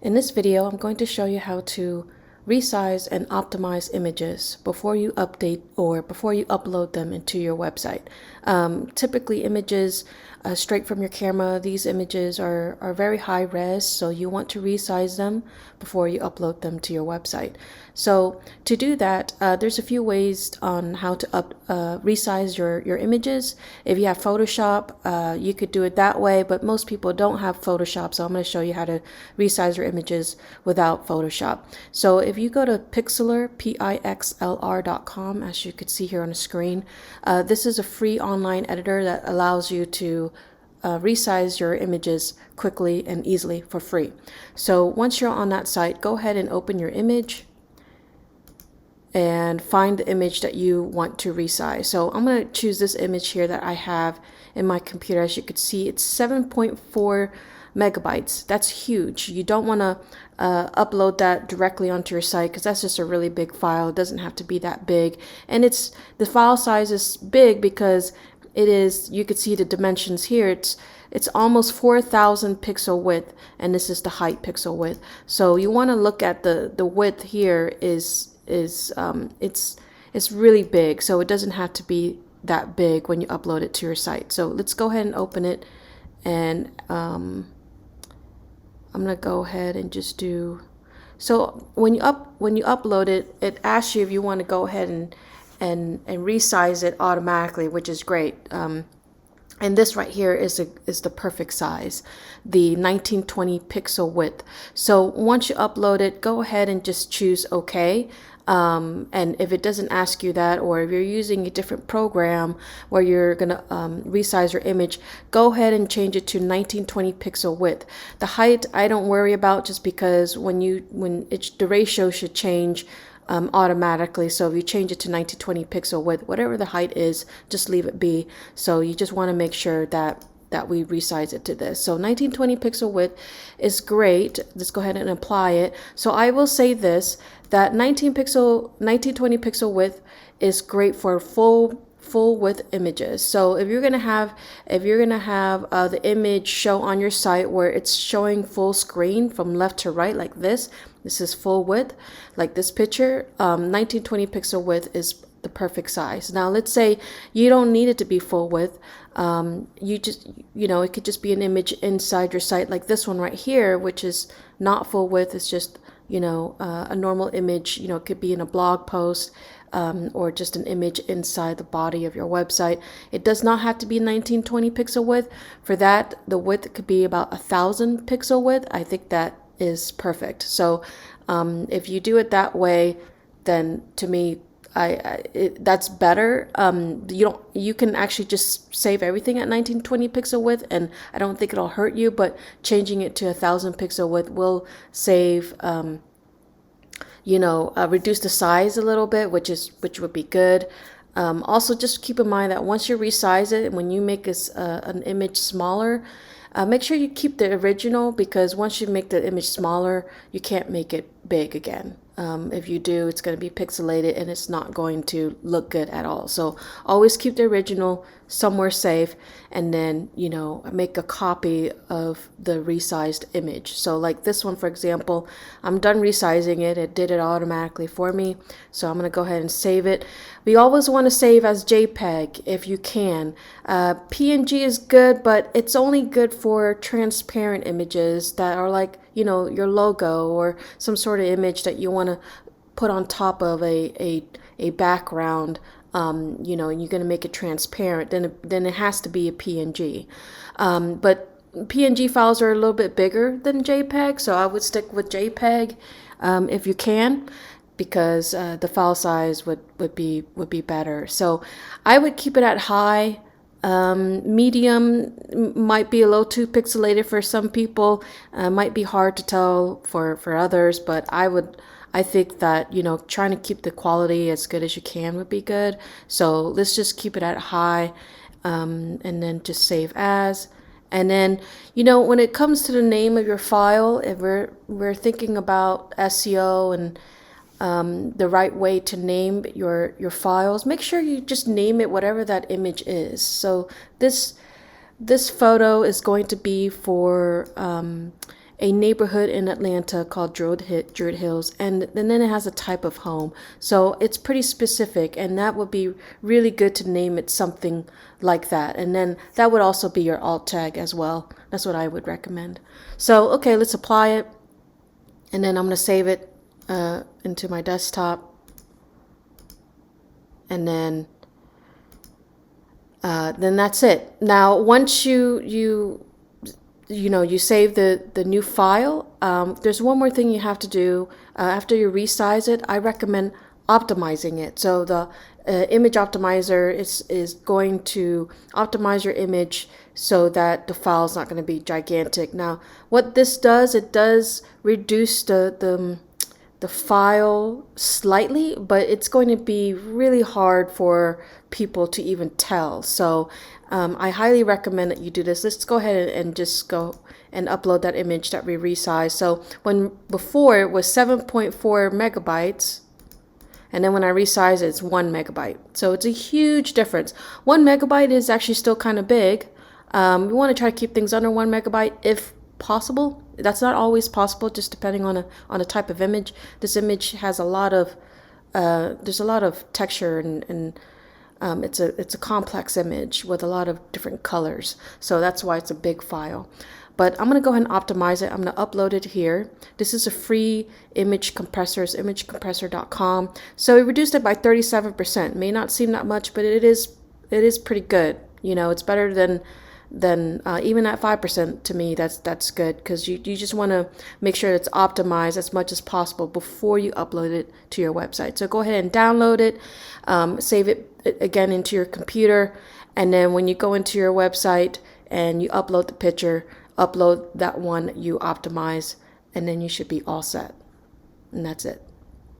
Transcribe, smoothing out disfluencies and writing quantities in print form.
In this video, I'm going to show you how to resize and optimize images before you update or before you upload them into your website. Typically images straight from your camera, these images are very high res, so you want to resize them before you upload them to your website. So to do that, there's a few ways on how to resize your images. If you have Photoshop, you could do it that way, but most people don't have Photoshop, so I'm going to show you how to resize your images without Photoshop. So if you go to Pixlr, pixlr.com, as you could see here on the screen, this is a free online editor that allows you to resize your images quickly and easily for free. So once you're on that site, go ahead and open your image and find the image that you want to resize. So I'm going to choose this image here that I have in my computer. As you can see, it's 7.4 megabytes. That's huge. You don't want to upload that directly onto your site because that's just a really big file. It doesn't have to be that big, and the file size is big because it is, you could see the dimensions here, it's almost 4,000 pixel width, and this is the height pixel width. So you want to look at the width here it's really big, so it doesn't have to be that big when you upload it to your site. So let's go ahead and open it, and I'm gonna go ahead and just do, so when you upload it, it asks you if you want to go ahead and resize it automatically, which is great. And this right here is the perfect size, the 1920 pixel width. So once you upload it, go ahead and just choose OK. And if it doesn't ask you that, or if you're using a different program where you're going to resize your image, go ahead and change it to 1920 pixel width. The height I don't worry about, just because the ratio should change automatically. So if you change it to 1920 pixel width, whatever the height is, just leave it be. So you just want to make sure that we resize it to this. So 1920 pixel width is great. Let's go ahead and apply it. So I will say this, that 1920 pixel width is great for full width images. So if you're gonna have the image show on your site where it's showing full screen from left to right like this is full width, like this picture, 1920 pixel width is the perfect size. Now let's say you don't need it to be full width. It could just be an image inside your site like this one right here, which is not full width. It's just a normal image. It could be in a blog post, or just an image inside the body of your website. It does not have to be 1920 pixel width. For that, the width could be about 1,000 pixel width. I think that is perfect. So if you do it that way, then to me, that's better. You can actually just save everything at 1920 pixel width, and I don't think it'll hurt you, but changing it to 1,000 pixel width will save reduce the size a little bit, which would be good. Also, just keep in mind that once you resize it, when you make an image smaller, make sure you keep the original, because once you make the image smaller, you can't make it big again. If you do, it's going to be pixelated and it's not going to look good at all. So always keep the original somewhere safe, and then make a copy of the resized image. So like this one, for example, I'm done resizing it. It did it automatically for me, so I'm going to go ahead and save it. We always want to save as JPEG if you can. PNG is good, but it's only good for transparent images that are like your logo or some sort of image that you want to put on top of a background. And you're going to make it transparent, then it has to be a PNG. But PNG files are a little bit bigger than JPEG, so I would stick with JPEG if you can, because the file size would be better. So I would keep it at high. Medium might be a little too pixelated for some people. Might be hard to tell for others, but I think that trying to keep the quality as good as you can would be good. So let's just keep it at high, and then just save as. And then when it comes to the name of your file, if we're thinking about SEO and the right way to name your files, make sure you just name it whatever that image is. So this photo is going to be for a neighborhood in Atlanta called Druid Hills, and then it has a type of home. So it's pretty specific, and that would be really good to name it something like that. And then that would also be your alt tag as well. That's what I would recommend. So, okay, let's apply it. And then I'm going to save it into my desktop. And then that's it. Now, once you save the new file, there's one more thing you have to do. After you resize it, I recommend optimizing it. So the image optimizer is going to optimize your image so that the file is not going to be gigantic. Now, what this does, it does reduce the file slightly, but it's going to be really hard for people to even tell. So I highly recommend that you do this. Let's go ahead and just go and upload that image that we resized. So before it was 7.4 megabytes, and then when I resize it, it's 1 megabyte. So it's a huge difference. 1 megabyte is actually still kind of big. We want to try to keep things under 1 megabyte if possible. That's not always possible, just depending on a type of image. This image has a lot of there's a lot of texture, and it's a complex image with a lot of different colors. So that's why it's a big file. But I'm going to go ahead and optimize it. I'm going to upload it here. This is a free image compressor. It's imagecompressor.com. So we reduced it by 37%. May not seem that much, but it is pretty good. It's better than even at 5%. To me, that's good, because you just want to make sure it's optimized as much as possible before you upload it to your website. So go ahead and download it, save it again into your computer, and then when you go into your website and you upload the picture, upload that one you optimize, and then you should be all set. And that's it.